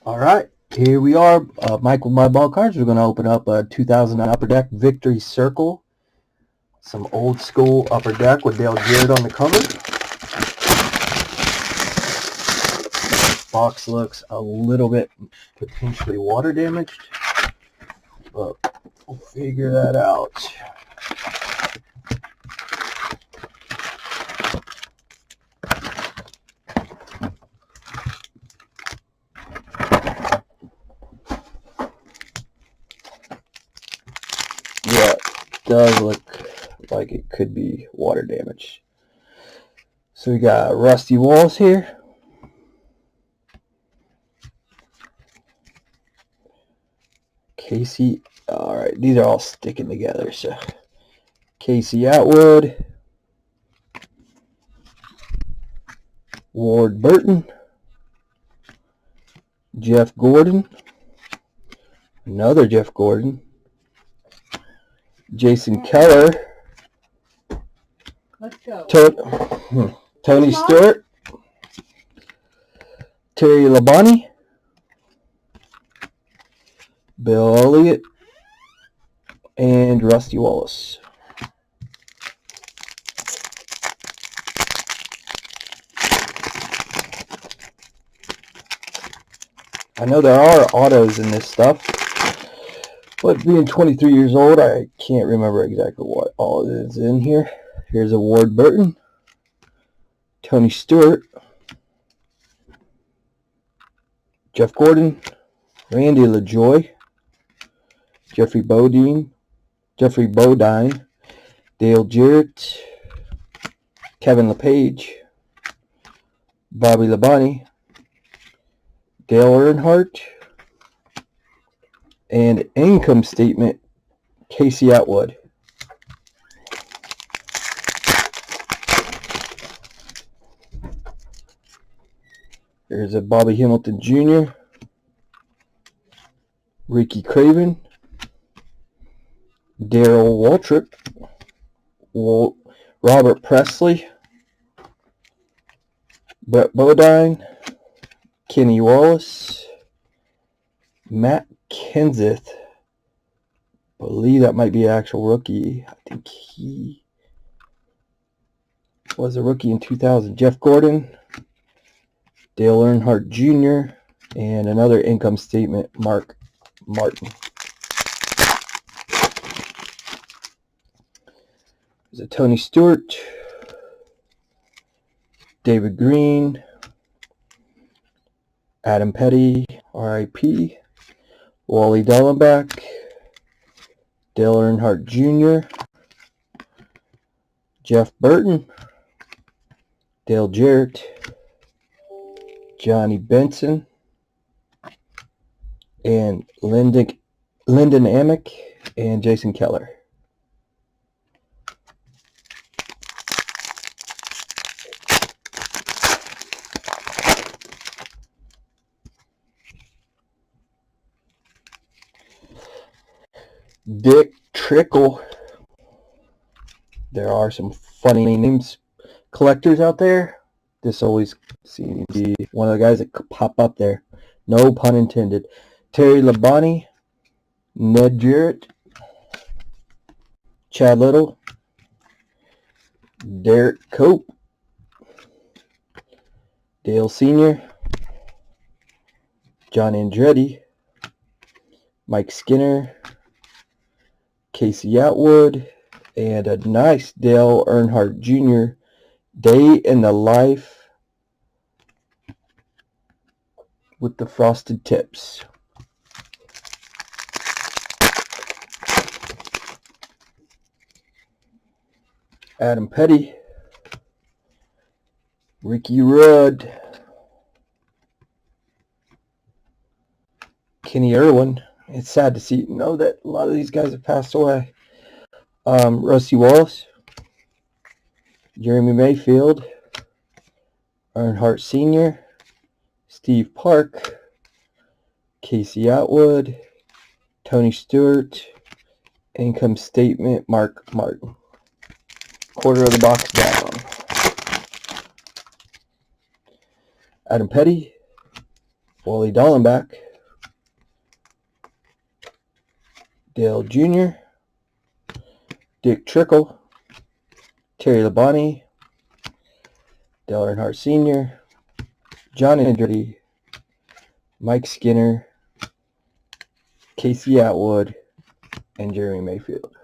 All right, here we are, Mike with My Ball Cards. We're going to open up a 2000 Upper Deck Victory Circle. Some old school Upper Deck with Dale Jarrett on the cover. Box looks a little bit potentially water damaged, but we'll figure that out. Yeah, it does look like it could be water damage. So we got Rusty Walls here. Casey, all right, these are all sticking together. So Casey Atwood, Ward Burton, Jeff Gordon, another Jeff Gordon, Jason Keller, Let's go. Tony Stewart, Terry Labonte, Bill Elliott, and Rusty Wallace. I know there are autos in this stuff, but being 23 years old, I can't remember exactly what all is in here. Here's a Ward Burton, Tony Stewart, Jeff Gordon, Randy LaJoie, Jeffrey Bodine, Dale Jarrett, Kevin LePage, Bobby Labonte, Dale Earnhardt, and income statement, Casey Atwood. There's a Bobby Hamilton Jr., Ricky Craven, Darrell Waltrip, Robert Presley, Brett Bodine, Kenny Wallace, Matt Kenseth. I believe that might be an actual rookie. I think he was a rookie in 2000. Jeff Gordon, Dale Earnhardt Jr., and another income statement, Mark Martin. There's a Tony Stewart, David Green, Adam Petty, R.I.P., Wally Dallenbach, Dale Earnhardt Jr., Jeff Burton, Dale Jarrett, Johnny Benson, and Lyndon Amick, and Jason Keller. Dick Trickle. There are some funny names collectors out there. This always seems to be one of the guys that could pop up there. No pun intended. Terry Labonte, Ned Jarrett, Chad Little, Derek Cope, Dale Sr., John Andretti, Mike Skinner, Casey Atwood, and a nice Dale Earnhardt Jr. Day in the Life with the frosted tips. Adam Petty, Ricky Rudd, Kenny Irwin. It's sad to know that a lot of these guys have passed away. Rusty Wallace, Jeremy Mayfield, Earnhardt Sr., Steve Park, Casey Atwood, Tony Stewart, income statement, Mark Martin. Quarter of the box down. Adam Petty, Wally Dallenbach, Dale Jr., Dick Trickle, Terry Labonte, Dale Earnhardt Sr., John Andretti, Mike Skinner, Casey Atwood, and Jeremy Mayfield.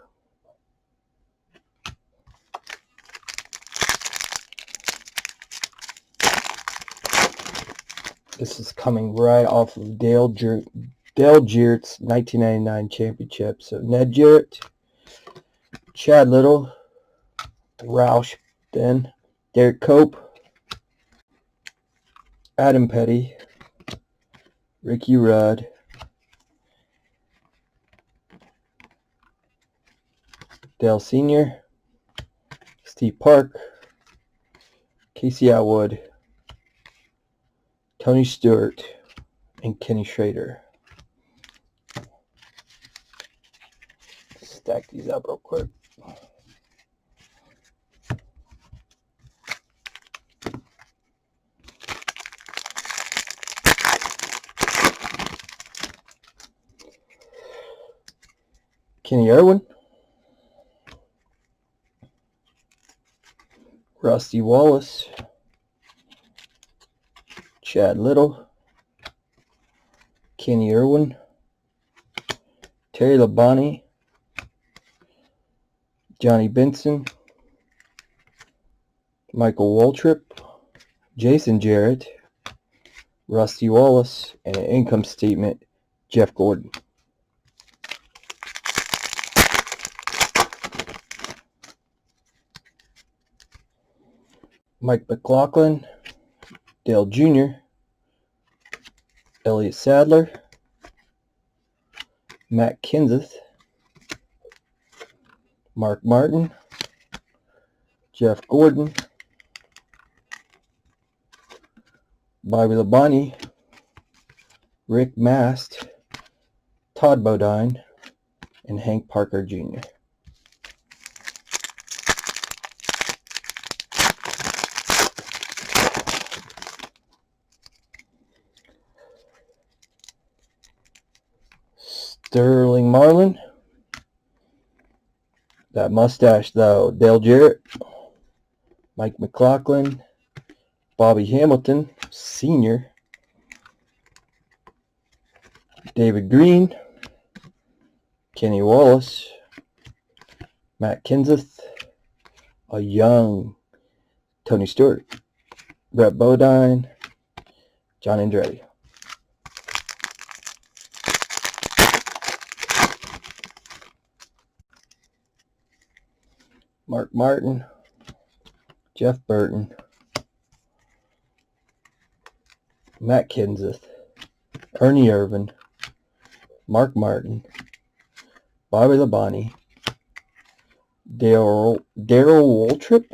This is coming right off of Dale Jarrett's 1999 championship. So Ned Jarrett, Chad Little, Roush Ben, Derek Cope, Adam Petty, Ricky Rudd, Dale Sr., Steve Park, Casey Atwood, Tony Stewart, and Kenny Schrader. Stack these up real quick. Kenny Irwin, Rusty Wallace, Chad Little, Kenny Irwin, Terry Labonte, Johnny Benson, Michael Waltrip, Jason Jarrett, Rusty Wallace, and an income statement, Jeff Gordon. Mike McLaughlin, Dale Jr., Elliott Sadler, Matt Kenseth, Mark Martin, Jeff Gordon, Bobby Labonte, Rick Mast, Todd Bodine, and Hank Parker Jr. Sterling Marlin, that mustache though, Dale Jarrett, Mike McLaughlin, Bobby Hamilton, Sr., David Green, Kenny Wallace, Matt Kenseth, a young Tony Stewart, Brett Bodine, John Andretti. Mark Martin, Jeff Burton, Matt Kenseth, Ernie Irvan, Mark Martin, Bobby Labonte, Darryl Waltrip,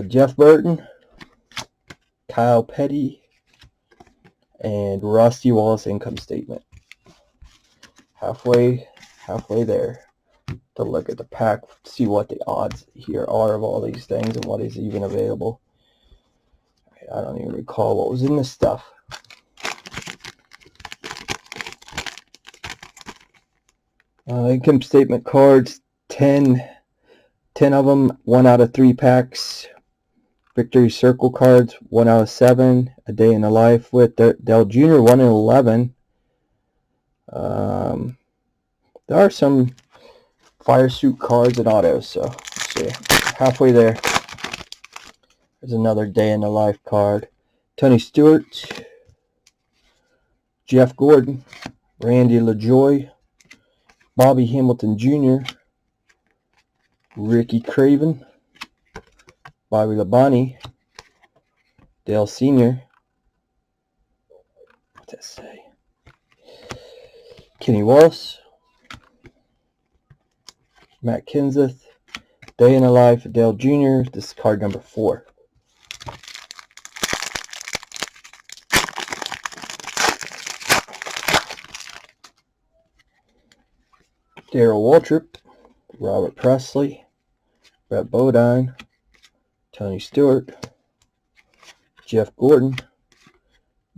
Jeff Burton, Kyle Petty, and Rusty Wallace income statement. Halfway there to look at the pack, see what the odds here are of all these things and what is even available. I don't even recall what was in this stuff. Income statement cards, 10 of them, 1 out of 3 packs. Victory Circle cards, 1 out of 7. A Day in the Life with Dale Jr., 1 in 11. There are some Fire Suit cards and autos, so let's see. Halfway there. There's another Day in the Life card. Tony Stewart, Jeff Gordon, Randy LaJoie, Bobby Hamilton Jr., Ricky Craven, Bobby Labonte, Dale Sr., what's that say? Kenny Wallace, Matt Kenseth, Day in the Life of Dale Jr. This is card number 4. Darryl Waltrip, Robert Presley, Brett Bodine, Tony Stewart, Jeff Gordon,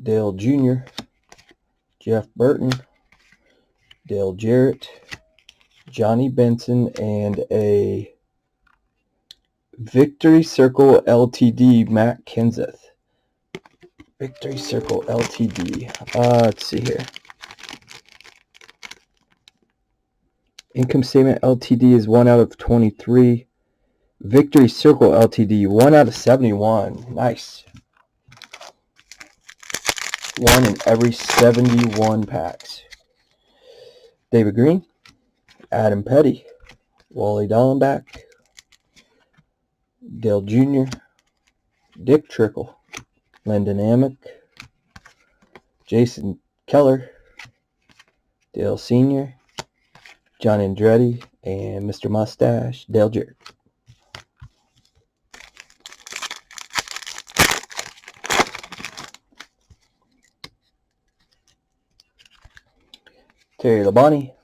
Dale Jr., Jeff Burton, Dale Jarrett, Johnny Benson, and a Victory Circle Ltd. Matt Kenseth. Victory Circle Ltd. Let's see here. Income Statement Ltd. is 1 out of 23. Victory Circle Ltd. 1 out of 71. Nice. 1 in every 71 packs. David Green, Adam Petty, Wally Dallenbach, Dale Jr., Dick Trickle, Lyndon Amick, Jason Keller, Dale Sr., John Andretti, and Mr. Mustache, Dale Jarrett. Terry Labonte,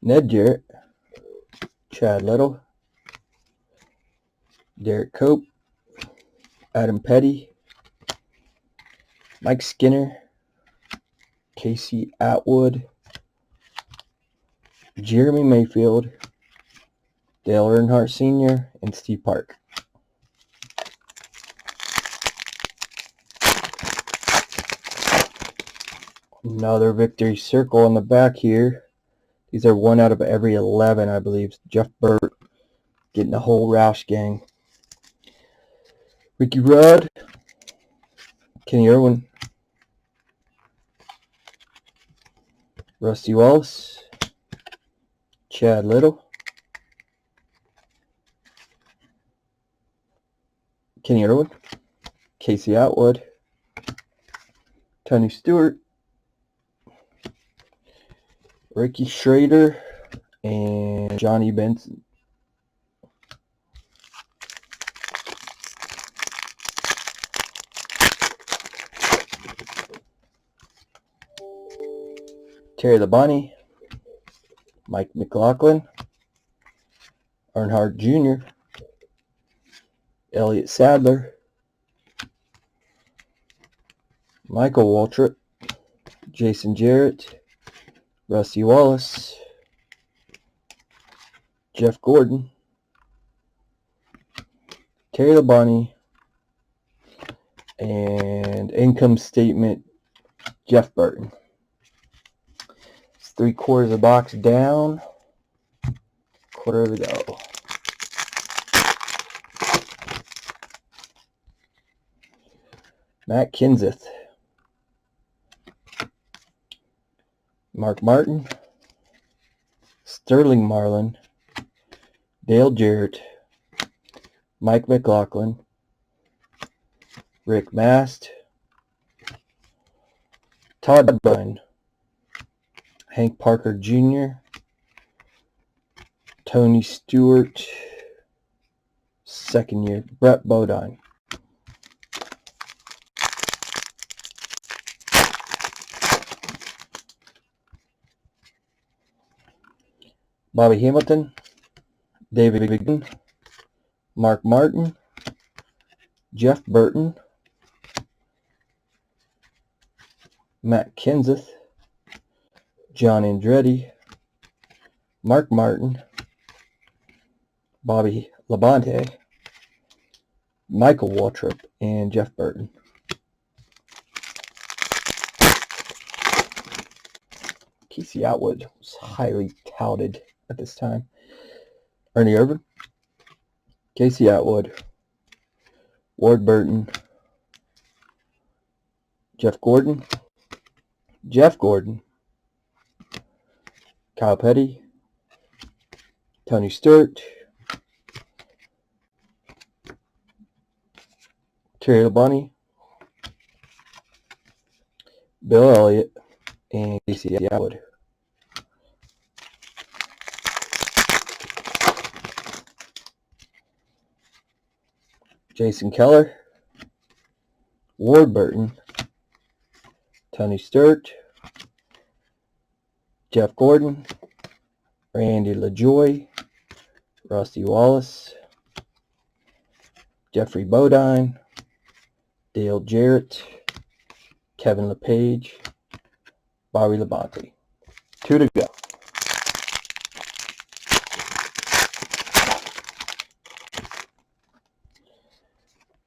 Ned Jarrett, Chad Little, Derek Cope, Adam Petty, Mike Skinner, Casey Atwood, Jeremy Mayfield, Dale Earnhardt Sr., and Steve Park. Another Victory Circle on the back here. These are 1 out of every 11, I believe. Jeff Burt getting the whole Roush gang. Ricky Rudd, Kenny Irwin, Rusty Wallace, Chad Little, Kenny Irwin, Casey Atwood, Tony Stewart, Ricky Schrader, and Johnny Benson. Terry Labonte, Mike McLaughlin, Earnhardt Jr., Elliott Sadler, Michael Waltrip, Jason Jarrett, Rusty Wallace, Jeff Gordon, Terry Labonte, and Income Statement Jeff Burton. It's 3/4 of the box down, quarter to go. Matt Kenseth, Mark Martin, Sterling Marlin, Dale Jarrett, Mike McLaughlin, Rick Mast, Todd Bunn, Hank Parker Jr., Tony Stewart, second year, Brett Bodine. Bobby Hamilton, David Green, Mark Martin, Jeff Burton, Matt Kenseth, John Andretti, Mark Martin, Bobby Labonte, Michael Waltrip, and Jeff Burton. Casey Atwood was highly touted at this time. Ernie Irvan, Casey Atwood, Ward Burton, Jeff Gordon, Kyle Petty, Tony Stewart, Terry Labonte, Bill Elliott, and Casey Atwood. Jason Keller, Ward Burton, Tony Stewart, Jeff Gordon, Randy LaJoie, Rusty Wallace, Jeffrey Bodine, Dale Jarrett, Kevin LePage, Bobby Labonte. 2 to go.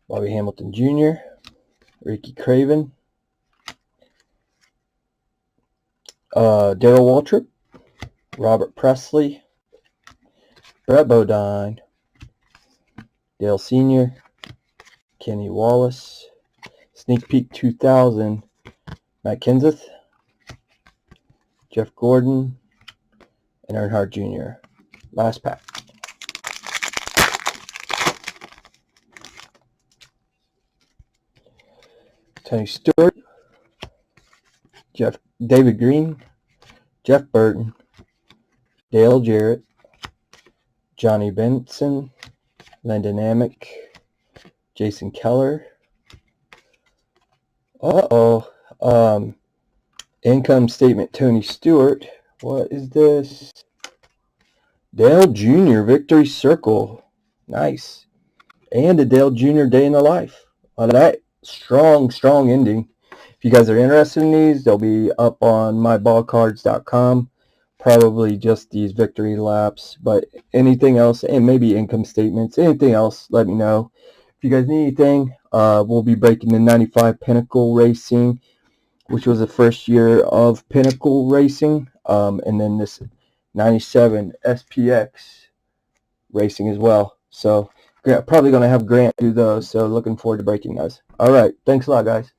Bobby Hamilton Jr., Ricky Craven, Darrell Waltrip, Robert Presley, Brett Bodine, Dale Sr., Kenny Wallace, Sneak Peek 2000, Matt Kenseth, Jeff Gordon, and Earnhardt Jr. Last pack. Tony Stewart, David Green, Jeff Burton, Dale Jarrett, Johnny Benson, Landon Amick, Jason Keller. Income statement, Tony Stewart. What is this? Dale Jr. Victory Circle. Nice. And a Dale Jr. Day in the Life. That strong ending. If you guys are interested in these, they'll be up on myballcards.com. Probably just these victory laps, but anything else, and maybe income statements, anything else, let me know. If you guys need anything, we'll be breaking the 95 Pinnacle Racing, which was the first year of Pinnacle Racing, and then this 97 SPX Racing as well. So probably going to have Grant do those, so looking forward to breaking those. All right, thanks a lot, guys.